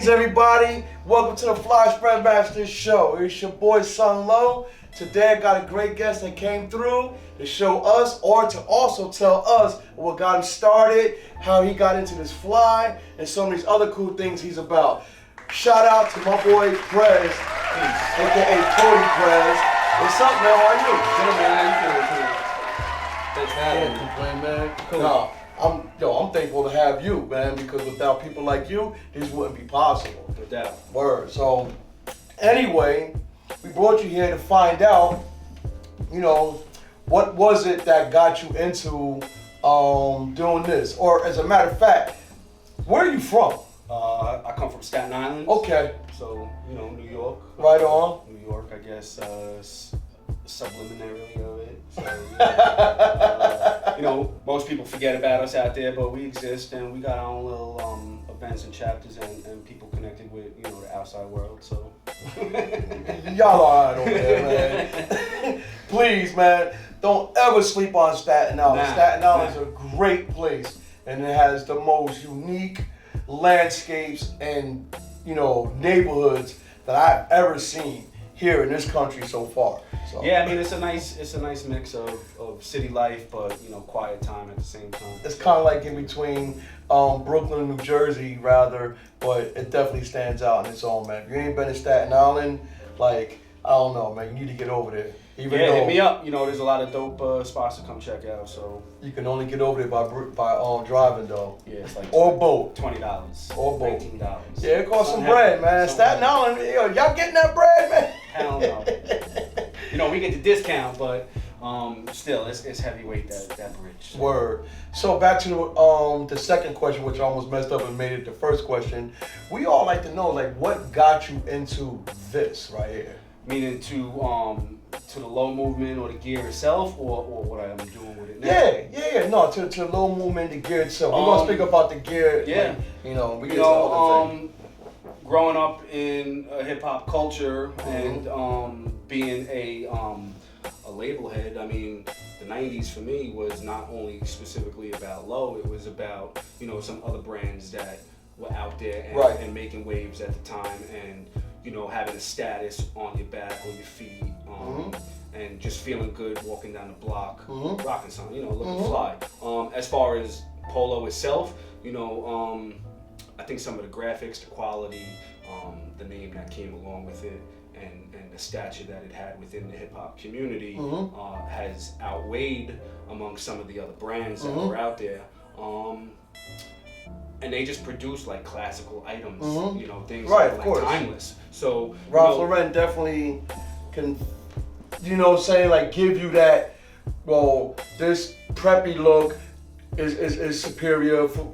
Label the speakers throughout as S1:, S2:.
S1: Everybody, welcome to the Fly Spread Masters show. It's your boy Sun Low. Today I got a great guest that came through to show us, or to also tell us what got him started, how he got into this fly, and some of these other cool things he's about. Shout out to my boy Prez, aka Cody Prez. What's up, man? How are you?
S2: Good, man. How you feeling? Thanks for having me.
S1: Can't complain, man.
S2: Cool.
S1: No, I'm thankful to have you, man, because without people like you, this wouldn't be possible.
S2: No doubt.
S1: Word. So, anyway, we brought you here to find out, what was it that got you into doing this? Or, as a matter of fact, where are you from?
S2: I come from Staten Island.
S1: Okay.
S2: So, New York.
S1: Right on.
S2: New York, I guess, subliminarily of it. So, most people forget about us out there, but we exist and we got our own little events and chapters and people connected with, the outside world. So,
S1: y'all are alright over there, man. Please, man, don't ever sleep on Staten Island. Staten Island is a great place, and it has the most unique landscapes and neighborhoods that I've ever seen here in this country so far. So,
S2: yeah, I mean it's a nice mix of city life, but quiet time at the same time.
S1: It's kind of like in between Brooklyn and New Jersey, rather, but it definitely stands out on its own, man. If you ain't been to Staten Island, I don't know, man, you need to get over there.
S2: Hit me up. There's a lot of dope spots to come check out. So
S1: you can only get over there by driving though.
S2: Yeah, it's like
S1: or boat.
S2: $20
S1: or boat.
S2: $19.
S1: Yeah, it costs some bread, man. Staten Island, y'all getting that bread, man?
S2: Hell no. We get the discount, but still, it's heavyweight that bridge.
S1: Word. So back to the second question, which I almost messed up and made it the first question. We all like to know, what got you into this right here?
S2: Meaning to the low movement or the gear itself, or what I'm doing with it now?
S1: Yeah. No, to the low movement, the gear itself. We're gonna speak about the gear.
S2: Yeah.
S1: We get to other things.
S2: Growing up in a hip hop culture and being a label head, I mean, the 90s for me was not only specifically about Low, it was about, some other brands that were out there and making waves at the time, and, having a status on your back or your feet, and just feeling good walking down the block, rocking something, looking fly. As far as Polo itself, I think some of the graphics, the quality, the name that came along with it, and the stature that it had within the hip hop community has outweighed among some of the other brands that were out there. And they just produce classical items, things that are timeless. So
S1: Ralph Lauren definitely can, give you that. Well, this preppy look is superior. For,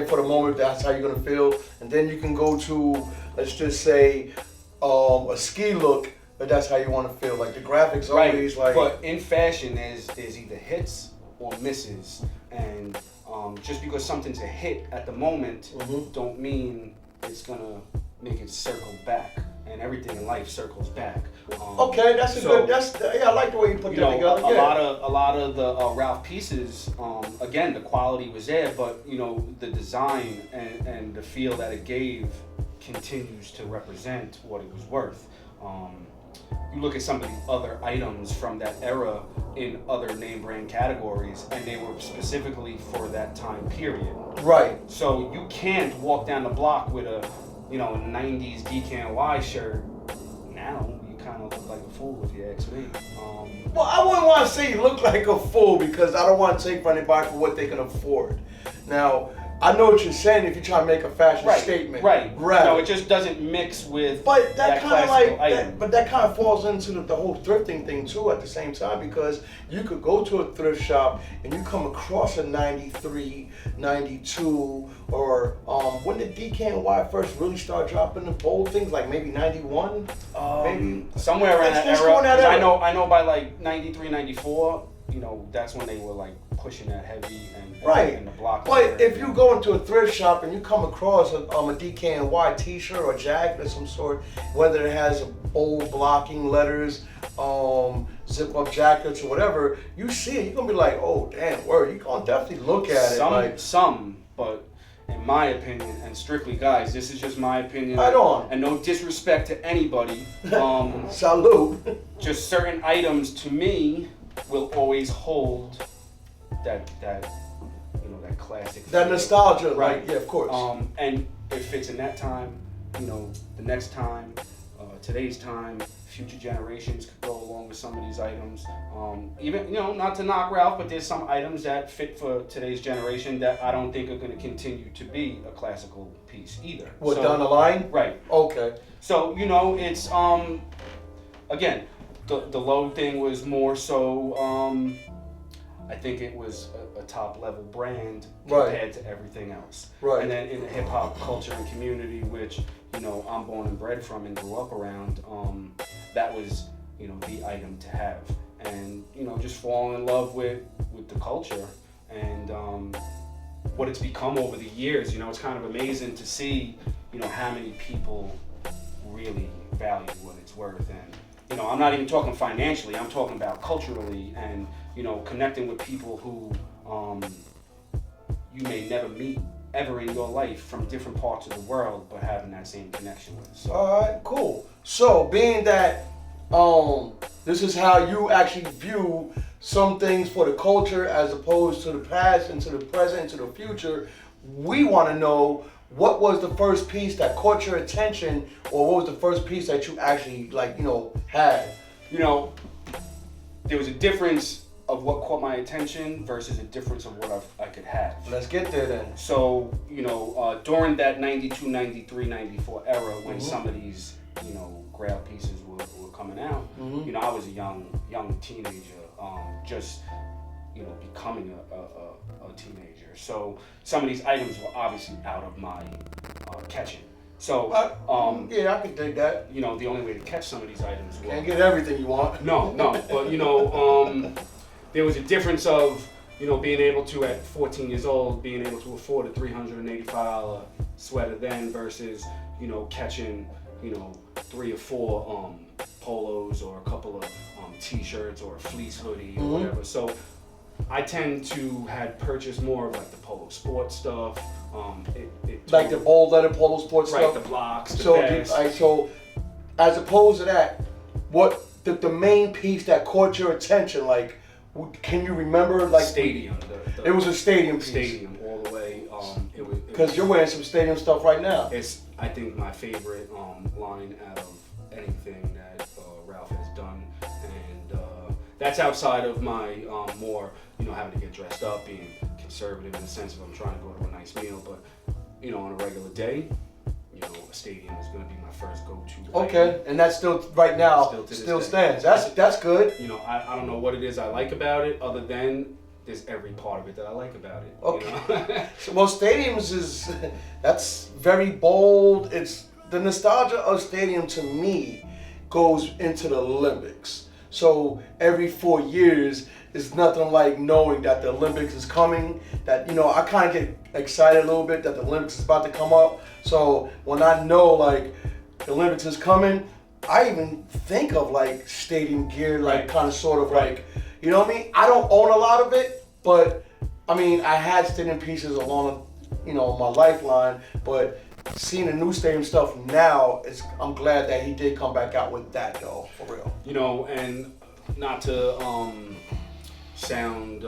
S1: for the moment, that's how you're gonna feel, and then you can go to, let's just say, a ski look, but that's how you want to feel. The graphics always
S2: But in fashion, there's either hits or misses, and just because something's a hit at the moment, don't mean it's gonna make it circle back. And everything in life circles back.
S1: Okay, that's good. I like the way you put that together.
S2: A lot of the Ralph pieces, again, the quality was there, but the design and the feel that it gave continues to represent what it was worth. You look at some of the other items from that era in other name brand categories, and they were specifically for that time period.
S1: Right.
S2: So you can't walk down the block with a 90s DKNY shirt. Now you kind of look like a fool if you ask me.
S1: Well, I wouldn't want to say you look like a fool, because I don't want to take from anybody for what they can afford. Now, I know what you're saying if you're trying to make a fashion statement.
S2: Right. No, it just doesn't mix with
S1: but that kind of
S2: item.
S1: But that kind of falls into the whole thrifting thing too at the same time, because you could go to a thrift shop and you come across a 93, 92, or when did DKNY first really start dropping the bold things, maybe 91? Maybe
S2: somewhere around that era. I know by 93, 94, that's when they were pushing that heavy and the block.
S1: But if you go into a thrift shop and you come across a DKNY t-shirt or jacket of some sort, whether it has bold blocking letters, zip up jackets or whatever, you see it, you're gonna be like, oh damn, word. You're gonna definitely look at
S2: it. Some, but in in my opinion, and strictly, guys, this is just my opinion.
S1: Right on.
S2: And no disrespect to anybody.
S1: Salute.
S2: Just certain items to me will always hold that that classic.
S1: That
S2: feel.
S1: nostalgia,
S2: Right?
S1: like, yeah, of course.
S2: And it fits in that time, the next time, today's time. Future generations could go along with some of these items. Even, not to knock Ralph, but there's some items that fit for today's generation that I don't think are going to continue to be a classical piece either.
S1: What, down the line?
S2: Right.
S1: Okay.
S2: So, it's, again, the low thing was more so, I think it was a top level brand compared to everything else.
S1: Right.
S2: And then in the hip hop culture and community, which, I'm born and bred from and grew up around, that was, the item to have. And, just falling in love with the culture and what it's become over the years. It's kind of amazing to see, how many people really value what it's worth. And, I'm not even talking financially, I'm talking about culturally and, connecting with people who you may never meet ever in your life from different parts of the world, but having that same connection with. So.
S1: All right, cool. So, being that this is how you actually view some things for the culture as opposed to the past, into the present, into the future, we want to know what was the first piece that caught your attention, or what was the first piece that you actually had?
S2: There was a difference of what caught my attention versus a difference of what I could have.
S1: Let's get there then.
S2: So, during that 92, 93, 94 era when some of these, Grail pieces were coming out, I was a young teenager, just, becoming a teenager. So some of these items were obviously out of my catching. So,
S1: yeah, I can dig that.
S2: The only way to catch some of these items was...
S1: Can't get everything you want.
S2: No, but, there was a difference of, being able to, at 14 years old, being able to afford a $385 sweater then versus, catching, 3 or 4 polos or a couple of t-shirts or a fleece hoodie or whatever. So I tend to had purchased more of the polo sports stuff.
S1: Like the bold letter polo sports
S2: right,
S1: stuff?
S2: Right, the blocks, the
S1: so,
S2: vests.
S1: So as opposed to that, what the main piece that caught your attention, can you remember?
S2: Stadium.
S1: It was a stadium piece.
S2: Stadium all the way.
S1: Because you're wearing some stadium stuff right now.
S2: It's, I think, my favorite line out of anything that Ralph has done. And that's outside of my more, having to get dressed up, being conservative in the sense of I'm trying to go to a nice meal. But, on a regular day, a stadium is going to be my first go-to.
S1: Okay,
S2: item.
S1: and that's still right now still stands. That's good.
S2: I don't know what it is I like about it, other than there's every part of it that I like about it.
S1: Okay. Well, stadiums that's very bold. It's the nostalgia of stadium to me goes into the Olympics. So every 4 years is nothing like knowing that the Olympics is coming. That I kind of get excited a little bit that the Olympics is about to come up. So when I know the Olympics is coming, I even think of stadium gear, kind of sort of you know what I mean? I don't own a lot of it, but I had stadium pieces along, my lifeline. But seeing the new stadium stuff now, I'm glad that he did come back out with that though, for real.
S2: And not to sound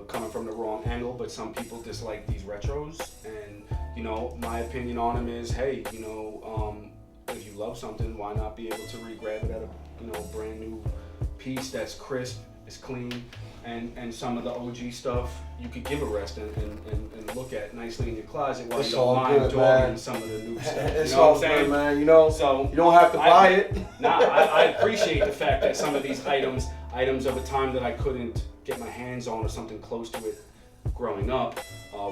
S2: coming from the wrong angle, but some people dislike these retros, and my opinion on them is, hey, if you love something, why not be able to re-grab it at a brand new piece that's crisp, it's clean, and some of the OG stuff you could give a rest and look at nicely in your closet while you don't mind dogging some of the new stuff.
S1: It's all good, man.
S2: So
S1: you don't have to buy it.
S2: I appreciate the fact that some of these items of a time that I couldn't get my hands on or something close to it growing up,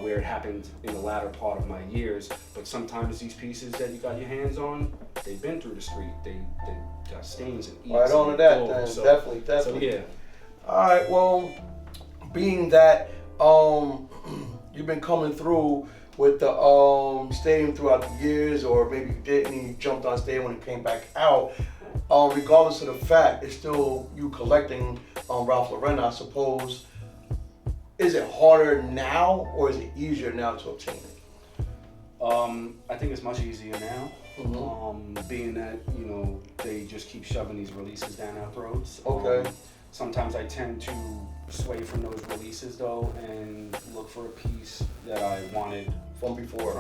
S2: where it happened in the latter part of my years. But sometimes these pieces that you got your hands on, they've been through the street. They got stains and eats.
S1: Right on to that, then.
S2: So,
S1: Definitely.
S2: So yeah.
S1: All right. Well, being that you've been coming through with the stadium throughout the years, or maybe you didn't and you jumped on stadium when it came back out. Regardless of the fact, it's still you collecting Ralph Lauren, I suppose. Is it harder now or is it easier now to obtain it?
S2: I think it's much easier now. Being that, you know, they just keep shoving these releases down our throats.
S1: Okay.
S2: Sometimes I tend to sway from those releases though and look for a piece that I wanted
S1: From before.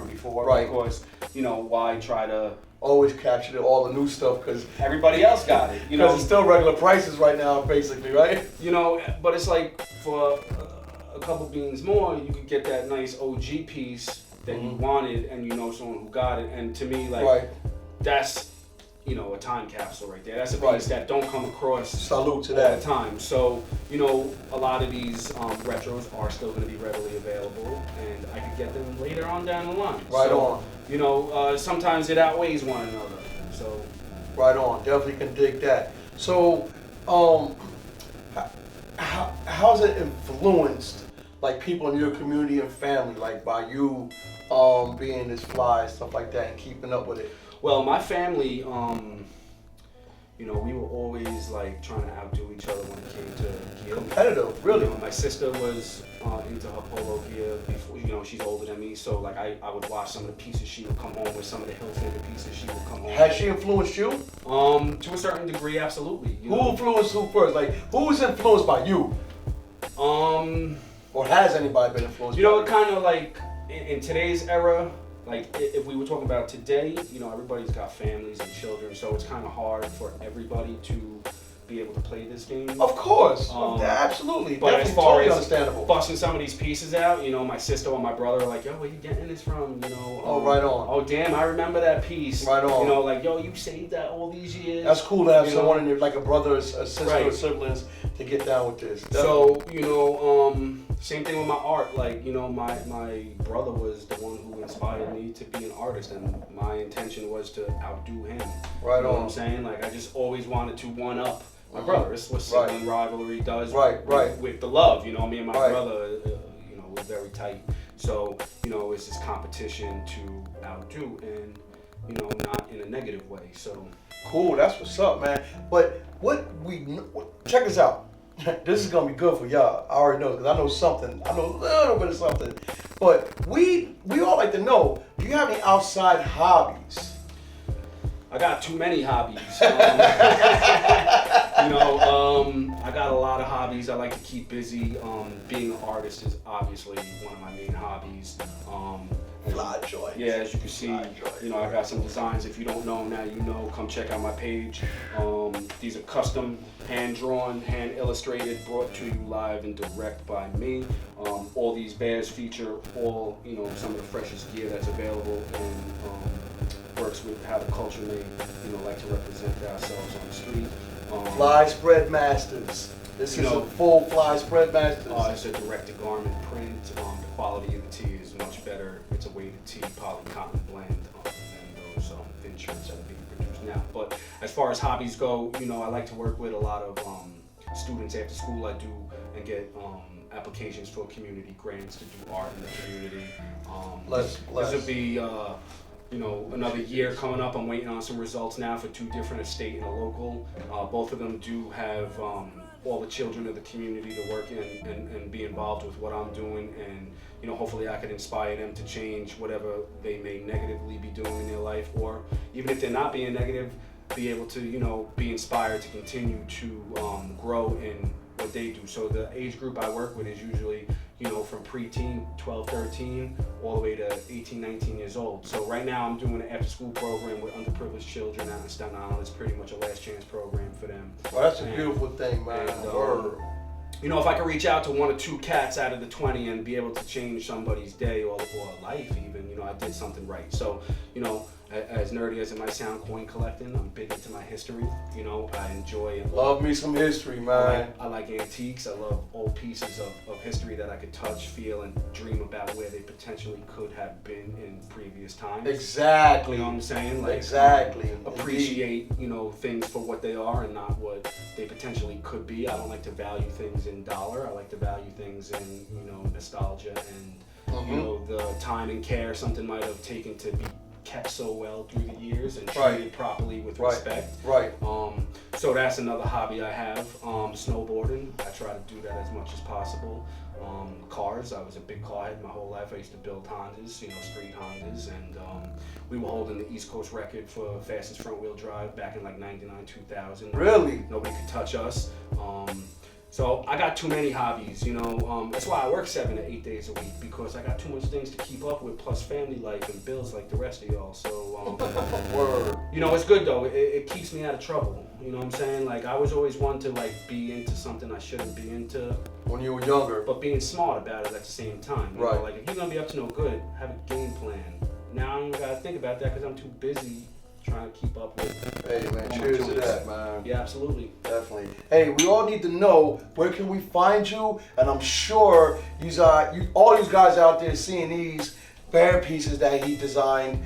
S2: Right. Of course, you know, why try to
S1: Always capture all the new stuff because
S2: everybody else got it, you know.
S1: it's still regular prices right now, basically, right?
S2: You know, but it's like for a couple beans more, you could get that nice OG piece that you wanted, and you know someone who got it. And to me, like that's, you know, a time capsule right there. That's a piece that don't come across
S1: Salute to
S2: all
S1: that.
S2: the time. So, you know, a lot of these retros are still going to be readily available, and I could get them later on down the line.
S1: Right
S2: so,
S1: on.
S2: You know, sometimes it outweighs one another. So.
S1: Right on. Definitely can dig that. So, how's it influenced, like, people in your community and family, like, by you being this fly, stuff like that, and keeping up with it?
S2: Well, my family, you know, we were always like trying to outdo each other when it came to gear.
S1: Competitive, really.
S2: You know, my sister was into her polo gear before, you know, she's older than me, so like I would watch some of the pieces she would come home with, some of the Hilfiger pieces she would come home
S1: Has
S2: with.
S1: she influenced you?
S2: To a certain degree, absolutely. You
S1: Who
S2: know?
S1: influenced who first? Like, who was influenced by you? Or has anybody been influenced
S2: You know,
S1: by
S2: it kind of like in today's era, like if we were talking about today, you know, everybody's got families and children, so it's kind of hard for everybody to be able to play this game.
S1: Of course, absolutely.
S2: But
S1: definitely
S2: as far
S1: totally
S2: as
S1: understandable.
S2: busting some of these pieces out, you know, my sister or my brother are like, yo, where you getting this from? You know,
S1: Oh, right on.
S2: Oh, damn, I remember that piece.
S1: Right on.
S2: You know, like, yo, you saved that all these years.
S1: That's cool to have
S2: You know?
S1: someone in your, like a brother, a sister, or
S2: Right.
S1: siblings to get down with this.
S2: So, you know, same thing with my art. Like, you know, my brother was the one who inspired me to be an artist, and my intention was to outdo him.
S1: Right
S2: You know
S1: on.
S2: what I'm saying? Like, I just always wanted to one up my brother. It's what sibling rivalry does with the love. You know, me and my brother, you know, we're very tight. So, you know, it's this competition to outdo, and, you know, not in a negative way. So.
S1: Cool, that's what's up, man. But check us out. This is gonna be good for y'all. I already know, because I know something. I know a little bit of something. But we all like to know, do you have any outside hobbies?
S2: I got too many hobbies. You know, I got a lot of hobbies. I like to keep busy. Being an artist is obviously one of my main hobbies.
S1: Fly joy.
S2: Yeah, as you can see, you know, I got some designs. If you don't know now, you know. Come check out my page. These are custom, hand-drawn, hand-illustrated, brought to you live and direct by me. All these bears feature all, you know, some of the freshest gear that's available, and works with how the culture may, you know, like to represent ourselves on the street.
S1: Fly Spread Masters. This is a full Fly Spread Masters.
S2: It's a direct-to-garment print. The quality of the tee is much better. It's a weighted tee, poly cotton blend, than those thin shirts that are being produced now. But as far as hobbies go, you know, I like to work with a lot of students after school. I do and get applications for community grants to do art in the community. This will be you know, another year coming up. I'm waiting on some results now for 2 different, a state and a local. Both of them do have all the children of the community to work in and be involved with what I'm doing, and, you know, hopefully I can inspire them to change whatever they may negatively be doing in their life, or even if they're not being negative, be able to, you know, be inspired to continue to grow in what they do. So the age group I work with is usually, you know, from preteen, 12, 13, all the way to 18, 19 years old. So right now I'm doing an after-school program with underprivileged children out in Staten Island. It's pretty much a last chance program for them.
S1: Well, that's a beautiful thing, man.
S2: You know, if I could reach out to 1 or 2 cats out of the 20 and be able to change somebody's day or life even, you know, I did something right. So, you know, as nerdy as it might sound, coin collecting, I'm big into my history. You know, I enjoy and
S1: love me some history, man.
S2: I like antiques. I love old pieces of history that I could touch, feel, and dream about where they potentially could have been in previous times.
S1: Exactly.
S2: You know what I'm saying? Like,
S1: exactly.
S2: Appreciate, you know, things for what they are and not what they potentially could be. I don't like to value things in dollar. I like to value things in, you know, nostalgia and, you know, the time and care something might have taken to be kept so well through the years and
S1: Right.
S2: treated properly with
S1: Right.
S2: respect.
S1: Right.
S2: So that's another hobby I have. Snowboarding. I try to do that as much as possible. Cars. I was a big car head my whole life. I used to build Hondas, you know, street Hondas, and we were holding the East Coast record for fastest front wheel drive back in like '99, 2000.
S1: Really?
S2: Nobody could touch us. So I got too many hobbies, you know. That's why I work 7 to 8 days a week, because I got too much things to keep up with, plus family life and bills like the rest of y'all. So,
S1: Word.
S2: you know, it's good though. It keeps me out of trouble. You know what I'm saying? Like, I was always one to like be into something I shouldn't be into,
S1: When you were younger.
S2: but being smart about it at the same time. You
S1: Right.
S2: know, like, if you're gonna be up to no good, have a game plan. Now I don't gotta think about that because I'm too busy trying to keep up with.
S1: Hey man,
S2: all my
S1: cheers to
S2: joints.
S1: that, man.
S2: Yeah, absolutely.
S1: Definitely. Hey, we all need to know where can we find you, and I'm sure all these guys out there seeing these band pieces that he designed.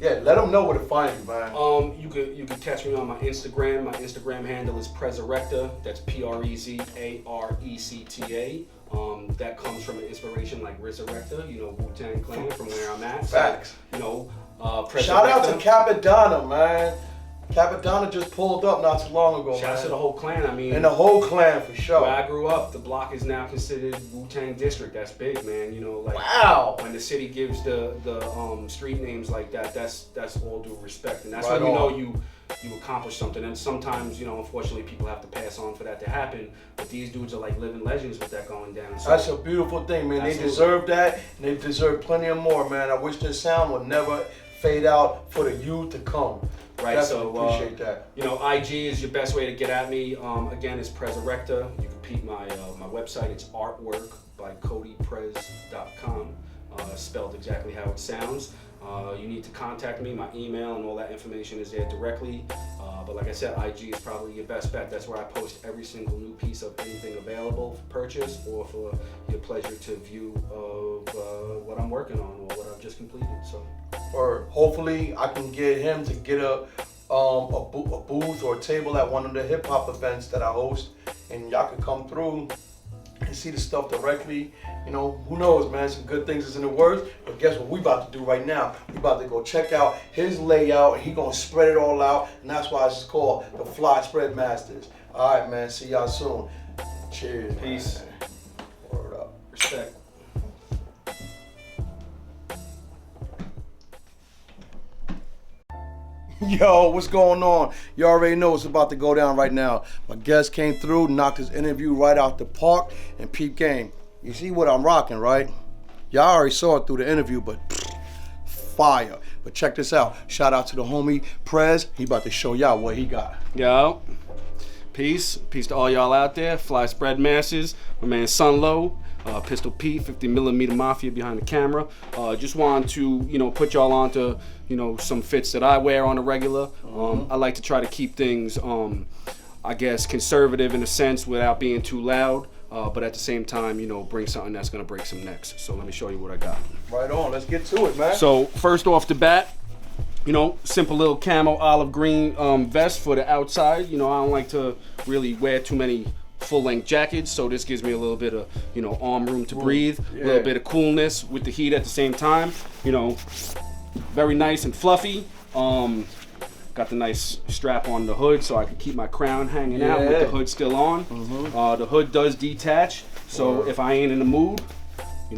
S1: Yeah, let them know where to find you, man.
S2: You could catch me on my Instagram. My Instagram handle is Prezarecta. That's Prezarecta. That comes from an inspiration like Resurrecta, you know, Wu-Tang Clan, from where I'm at.
S1: Facts.
S2: So, you know,
S1: Shout out to
S2: Prezarecta.
S1: Capadonna, man. Capadonna just pulled up not too long ago,
S2: Shout out to
S1: man.
S2: the whole clan. I mean,
S1: And the whole clan for
S2: where
S1: sure.
S2: I grew up, the block is now considered Wu-Tang District. That's big, man. You know, like,
S1: Wow.
S2: when the city gives the street names like that, that's all due respect, and that's
S1: Right
S2: when you
S1: on.
S2: know you accomplish something. And sometimes, you know, unfortunately, people have to pass on for that to happen. But these dudes are like living legends with that going down. So,
S1: That's a beautiful thing, man.
S2: Absolutely.
S1: They deserve that, and they deserve plenty of more, man. I wish this sound would never fade out for the youth to come.
S2: right.
S1: Definitely
S2: So,
S1: appreciate that.
S2: you know, IG is your best way to get at me. Again, it's Prezarecta. You can peep my website. It's artwork by CodyPrez.com. Spelled exactly how it sounds. You need to contact me. My email and all that information is there directly. But like I said, IG is probably your best bet. That's where I post every single new piece of anything available for purchase or for your pleasure to view of what I'm working on or what I've just completed. So,
S1: Or hopefully I can get him to get a booth or a table at one of the hip hop events that I host, and y'all can come through and see the stuff directly. You know, who knows, man? Some good things is in the works. But guess what we about to do right now? We about to go check out his layout, and he gonna spread it all out, and that's why it's called the Fly Spread Masters. All right, man. See y'all soon. Cheers.
S2: Peace.
S1: Man. Word up.
S2: respect.
S1: Yo, what's going on? You already know what's about to go down right now. My guest came through, knocked his interview right out the park, and peep game. You see what I'm rocking, right? Y'all already saw it through the interview, but fire. But check this out. Shout out to the homie Prez. He about to show y'all what he got.
S2: Yo, peace to all y'all out there. Fly Spread Masters, my man Sun Low, Pistol P, 50mm Mafia behind the camera. Just wanted to, put y'all onto, some fits that I wear on a regular. I like to try to keep things, I guess, conservative in a sense without being too loud. But at the same time, bring something that's gonna break some necks. So let me show you what I got.
S1: Right on. Let's get to it, man.
S2: So first off the bat, simple little camo olive green vest for the outside. I don't like to really wear too many full-length jackets, so this gives me a little bit of, arm room to breathe, a little bit of coolness with the heat at the same time. Very nice and fluffy. Got the nice strap on the hood so I can keep my crown hanging out with the hood still on. The hood does detach, so if I ain't in the mood,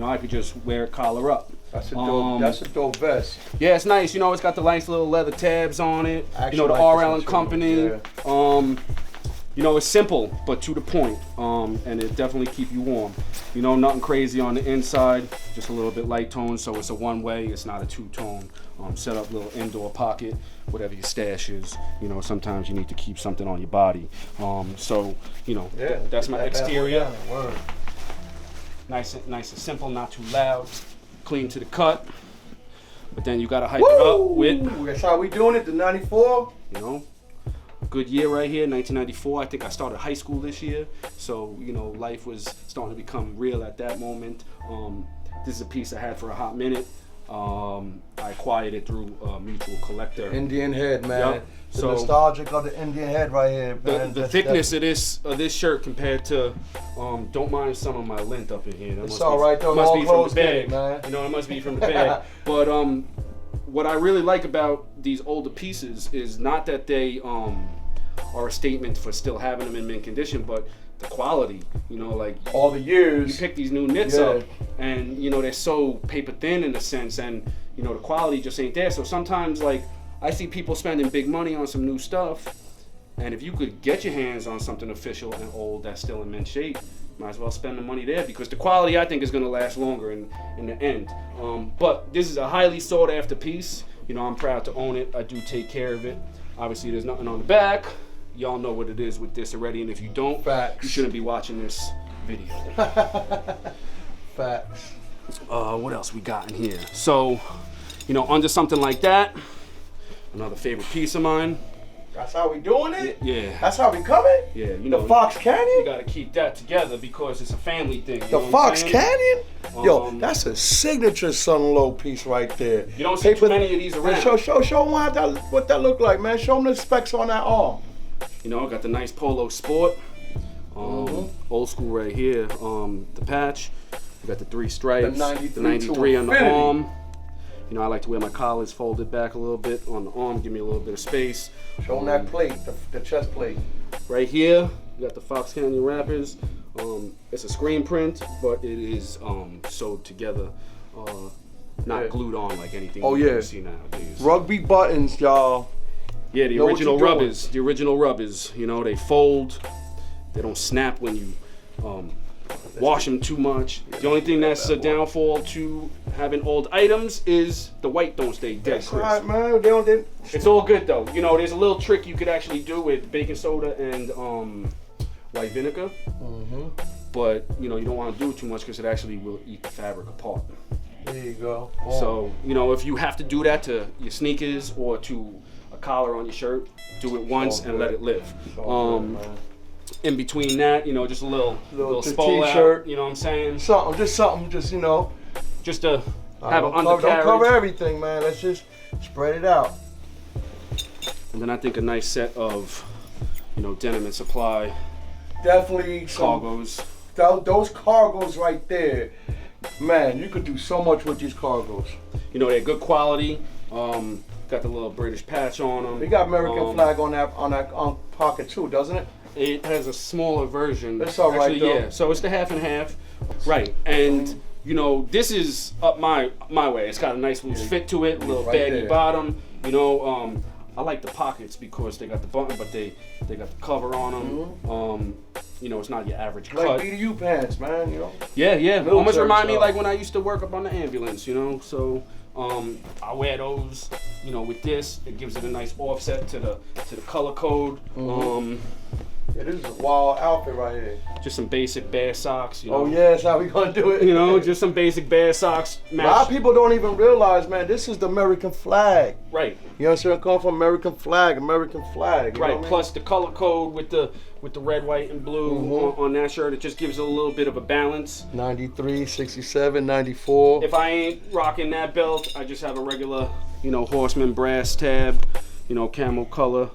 S2: I could just wear it collar up.
S1: That's a dope vest.
S2: Yeah, it's nice. It's got the nice little leather tabs on it.
S1: Actually,
S2: The
S1: like
S2: RL and
S1: this one
S2: Company.
S1: too,
S2: It's simple but to the point, and it definitely keep you warm. Nothing crazy on the inside, just a little bit light tone, so it's a one-way. It's not a two-tone. Set up little indoor pocket, whatever your stash is. Sometimes you need to keep something on your body. That's my exterior. Nice and simple, not too loud, clean to the cut. But then you gotta hype it up with.
S1: That's how we doing it. The '94.
S2: Good year right here, 1994. I think I started high school this year, so life was starting to become real at that moment. This is a piece I had for a hot minute. I acquired it through a mutual collector.
S1: Indian head, man.
S2: Yep.
S1: The
S2: So
S1: nostalgic of the Indian head right here, man.
S2: the thickness of this shirt compared to don't mind some of my lint up in here. That
S1: It's
S2: must
S1: all
S2: be,
S1: right though.
S2: Must
S1: All
S2: be from the
S1: clothes
S2: bag,
S1: fit, man.
S2: It must be from the bag. But what I really like about these older pieces is not that they are a statement for still having them in mint condition, but the quality. You know, like
S1: all the years
S2: you pick these new knits up, and you know they're so paper thin in a sense, and you know the quality just ain't there. So sometimes, like, I see people spending big money on some new stuff, and if you could get your hands on something official and old that's still in mint shape, might as well spend the money there, because the quality, I think, is going to last longer in the end. But this is a highly sought after piece. You know, I'm proud to own it. I do take care of it. Obviously, there's nothing on the back. Y'all know what it is with this already, and if you don't,
S1: Facts.
S2: you shouldn't be watching this video.
S1: Facts.
S2: What else we got in here? So, you know, under something like that, another favorite piece of mine.
S1: That's how we doing it?
S2: Yeah.
S1: That's how we coming?
S2: Yeah, you know.
S1: The Fox Canyon?
S2: You gotta keep that together because it's a family thing.
S1: The Fox Canyon? Yo,
S2: Um,
S1: that's a signature Sun Low piece right there.
S2: You don't see too many of these around.
S1: Show them what that look like, man. Show them the specs on that arm.
S2: You know, got the nice Polo Sport. Old school right here. The patch. You got the 3 stripes.
S1: The
S2: 93 on the
S1: infinity.
S2: arm. You know, I like to wear my collars folded back a little bit on the arm, give me a little bit of space.
S1: Show them that plate, the chest plate.
S2: Right here, you got the Fox Canyon wrappers. It's a screen print, but it is sewed together, not glued on like anything you see nowadays.
S1: Rugby buttons, y'all.
S2: Yeah, the
S1: Know what
S2: original
S1: you're doing.
S2: rubbers. The original rubbers. You know, they fold. They don't snap when you wash them too much. The only thing that's a downfall to having old items is the white don't stay dead
S1: That's
S2: crisp.
S1: right, man. They don't.
S2: It's all good though. You know, there's a little trick you could actually do with baking soda and white vinegar. But you know, you don't want to do it too much because it actually will eat the fabric apart.
S1: There you go.
S2: So, you know, if you have to do that to your sneakers or to a collar on your shirt, do it once and let it live. In between that, you know, just a little spole
S1: t-shirt.
S2: out, you know what I'm saying?
S1: Something, just, you know.
S2: Just to have an
S1: Don't
S2: undercarriage.
S1: cover everything, man. Let's just spread it out.
S2: And then I think a nice set of, you know, Denim and Supply
S1: Definitely some
S2: cargos.
S1: Those cargos right there, man, you could do so much with these cargos.
S2: You know, they're good quality. Got the little British patch on them.
S1: They got American flag on that pocket too, doesn't it?
S2: It has a smaller version.
S1: It's all right,
S2: actually,
S1: though.
S2: yeah. So it's the half and half, right? And you know, this is up my way. It's got a nice loose fit to it, a little
S1: Right
S2: baggy
S1: there.
S2: bottom. You know, I like the pockets because they got the button, but they got the cover on them. You know, it's not your average
S1: Like
S2: cut.
S1: BDU pants, man. You know.
S2: Yeah.
S1: Military
S2: Almost remind me
S1: style.
S2: like when I used to work up on the ambulance. You know, so I wear those. You know, with this, it gives it a nice offset to the color code.
S1: Yeah, this is a wild outfit right here.
S2: Just some basic bear socks. You know.
S1: Oh yeah, that's how we gonna do it.
S2: You know, just some basic bear socks.
S1: A lot of people don't even realize, man, this is the American flag.
S2: Right.
S1: You know what I'm saying? Come from American flag. You know
S2: Right.
S1: what I mean?
S2: Plus the color code with the red, white, and blue on that shirt, it just gives it a little bit of a balance.
S1: 93, 67, 94.
S2: If I ain't rocking that belt, I just have a regular, you know, Horseman brass tab, you know, camel color,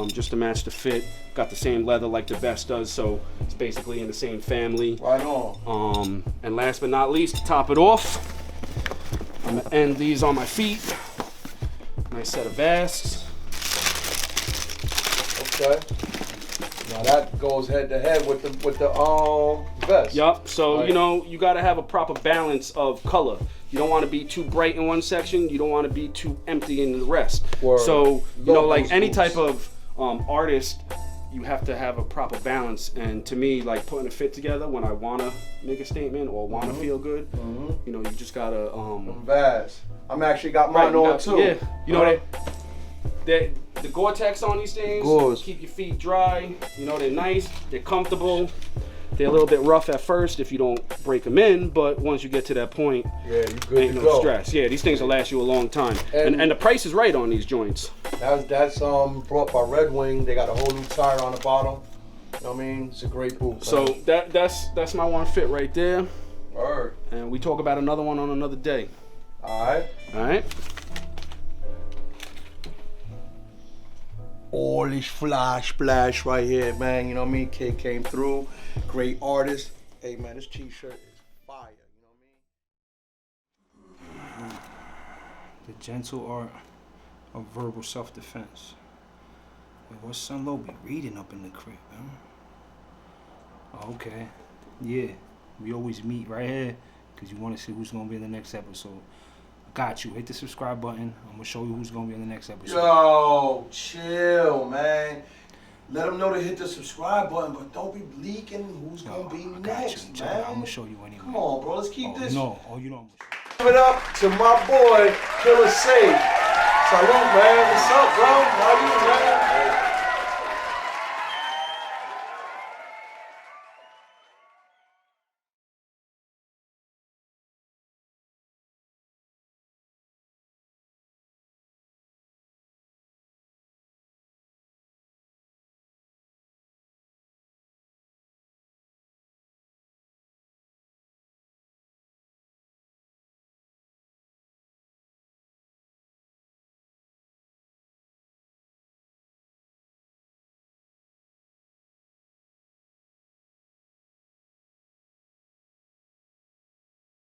S2: just to match the fit. Got the same leather like the vest does, so it's basically in the same family.
S1: Right on.
S2: And last but not least, to top it off, I'm gonna end these on my feet. Nice set of vests.
S1: Okay. Now that goes head to head with the vest.
S2: Yup. So
S1: Right.
S2: you know you got to have a proper balance of color. You don't want to be too bright in one section. You don't want to be too empty in the rest.
S1: Word.
S2: So you know, like
S1: Those
S2: any
S1: boots.
S2: type of artist, you have to have a proper balance. And to me, like putting a fit together when I want to make a statement or want to feel good, you know, you just gotta
S1: Vest. I'm actually got mine on too.
S2: Yeah. You know that the Gore-Tex on these things
S1: Gores.
S2: keep your feet dry. You know, they're nice, they're comfortable. They're a little bit rough at first if you don't break them in, but once you get to that point,
S1: Yeah, you good
S2: ain't
S1: to
S2: no
S1: go.
S2: stress. Yeah, these things will last you a long time.
S1: And-
S2: And the price is right on these joints.
S1: That's brought by Red Wing. They got a whole new tire on the bottom. You know what I mean? It's a great boot.
S2: So that's my one fit right there.
S1: Word.
S2: And we talk about another one on another day.
S1: All right.
S2: All right?
S1: All this flash splash right here, man. You know what I mean? Kid came through. Great artist. Hey, man, this t-shirt is fire. You know what I mean?
S3: The gentle art of verbal self-defense. What's Son Lo be reading up in the crib, man? Okay. Yeah. We always meet right here because you want to see who's going to be in the next episode. I got you. Hit the subscribe button. I'm going to show you who's going to be in the next episode.
S1: Yo, chill, man. Let them know to hit the subscribe button, but don't be leaking who's going to be next, man.
S3: I'm going to show you anyway.
S1: Come on, bro. Let's keep this.
S3: No. Oh, you know I'm going to show you.
S1: Give it up to my boy, Killer Safe. Salute, man. What's up, bro? How you, man?